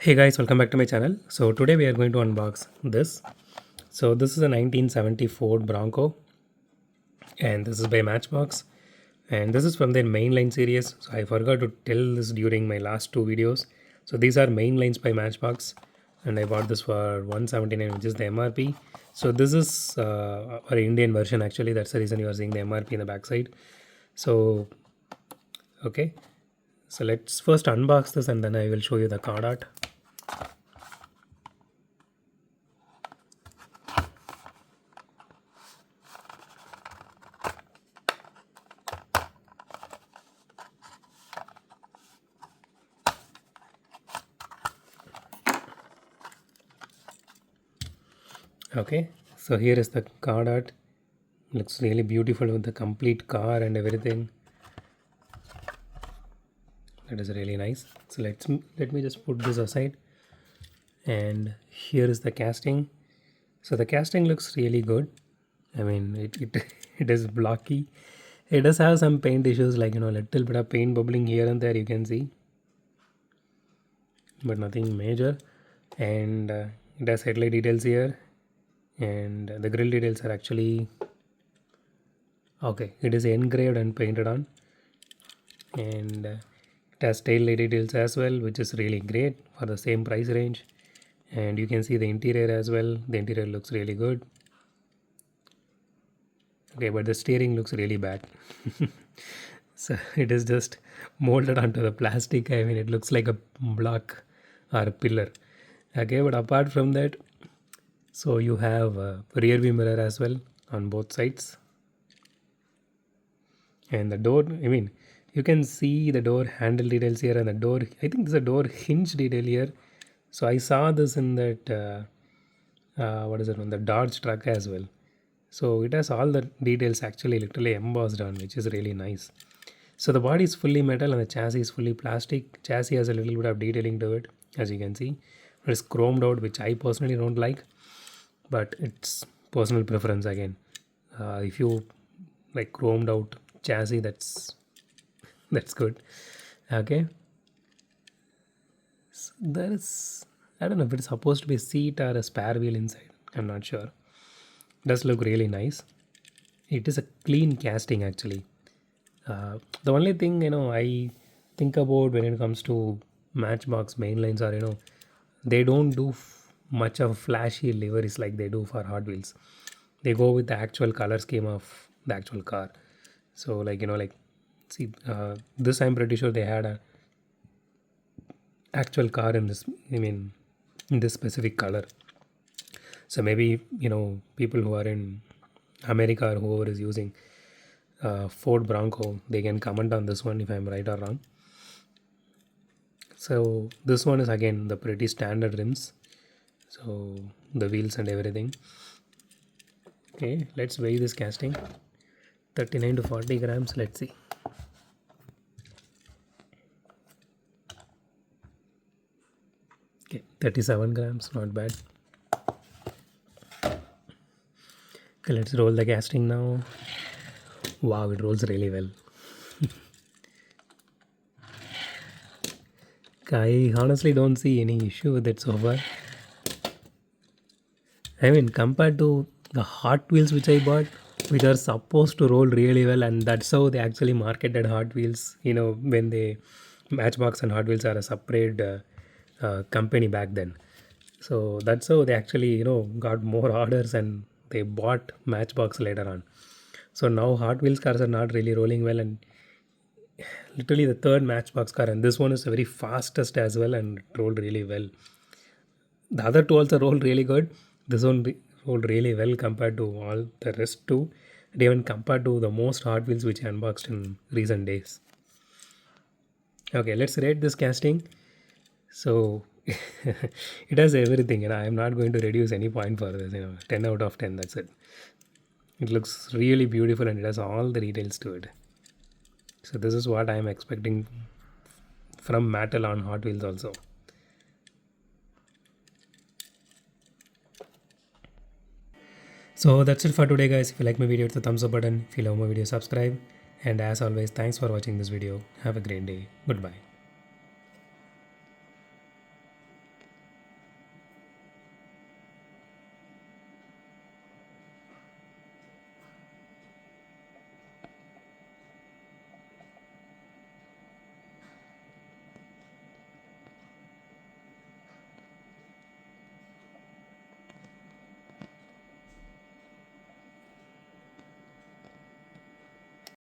Hey guys, welcome back to my channel. So today we are going to unbox this. So this is a 1974 Bronco and this is by Matchbox and this is from their mainline series. So I forgot to tell this during my last two videos. So these are mainlines by Matchbox and I bought this for 179, which is the MRP. So this is our Indian version actually. That's the reason you are seeing the MRP in the backside. So okay, so let's first unbox this and then I will show you the card art. Okay, so here is the card art. Looks really beautiful with the complete car and everything. That is really nice. So let me just put this aside. And here is the casting. So the casting looks really good. I mean, it it is blocky. It does have some paint issues, like little bit of paint bubbling here and there, you can see, but nothing major. And it has headlight details here, and the grill details are actually okay. It is engraved and painted on, and it has tail light details as well, which is really great for the same price range. And you can see the interior as well. The interior looks really good. Okay, but the steering looks really bad. So it is just molded onto the plastic. I mean, it looks like a block or a pillar. Okay, but apart from that, so you have a rear view mirror as well on both sides. And the door, I mean, you can see the door handle details here, and the door, I think there's a door hinge detail here. So I saw this in that what is it, on the Dodge truck as well. So it has all the details actually literally embossed on, which is really nice. So the body is fully metal and the chassis is fully plastic. Chassis has a little bit of detailing to it, as you can see. It is chromed out, which I personally don't like, but it's personal preference again. If you like chromed out chassis, that's good. Okay. So there is, I don't know if it's supposed to be a seat or a spare wheel inside. I'm not sure. Does look really nice. It is a clean casting actually. The only thing I think about when it comes to Matchbox mainlines are they don't do much of flashy liveries like they do for Hot Wheels. They go with the actual color scheme of the actual car. So like see, this I'm pretty sure they had a actual car in this. I mean, in this specific color. So maybe people who are in America or whoever is using Ford Bronco, they can comment on this one if I'm right or wrong. So this one is again the pretty standard rims, so the wheels and everything. Okay, let's weigh this casting. 39 to 40 grams. Let's see. Okay, 37 grams, not bad. Okay, let's roll the casting now. Wow, it rolls really well. I honestly don't see any issue with it so far. I mean, compared to the Hot Wheels which I bought, which are supposed to roll really well, and that's how they actually marketed Hot Wheels. When they Matchbox and Hot Wheels are a separate company back then. So that's how they actually got more orders and they bought Matchbox later on. So now Hot Wheels cars are not really rolling well, and literally the third Matchbox car, and this one is the very fastest as well, and it rolled really well. The other two also rolled really good. This one rolled really well compared to all the rest too, and even compared to the most Hot Wheels which I unboxed in recent days. Okay, let's rate this casting. So it has everything, I'm not going to reduce any point for this. 10 out of 10. That's it. It looks really beautiful and it has all the details to it. So this is what I am expecting from Mattel on Hot Wheels also. So that's it for today guys. If you like my video, hit the thumbs up button. If you love my video, subscribe. And as always, thanks for watching this video. Have a great day. Goodbye.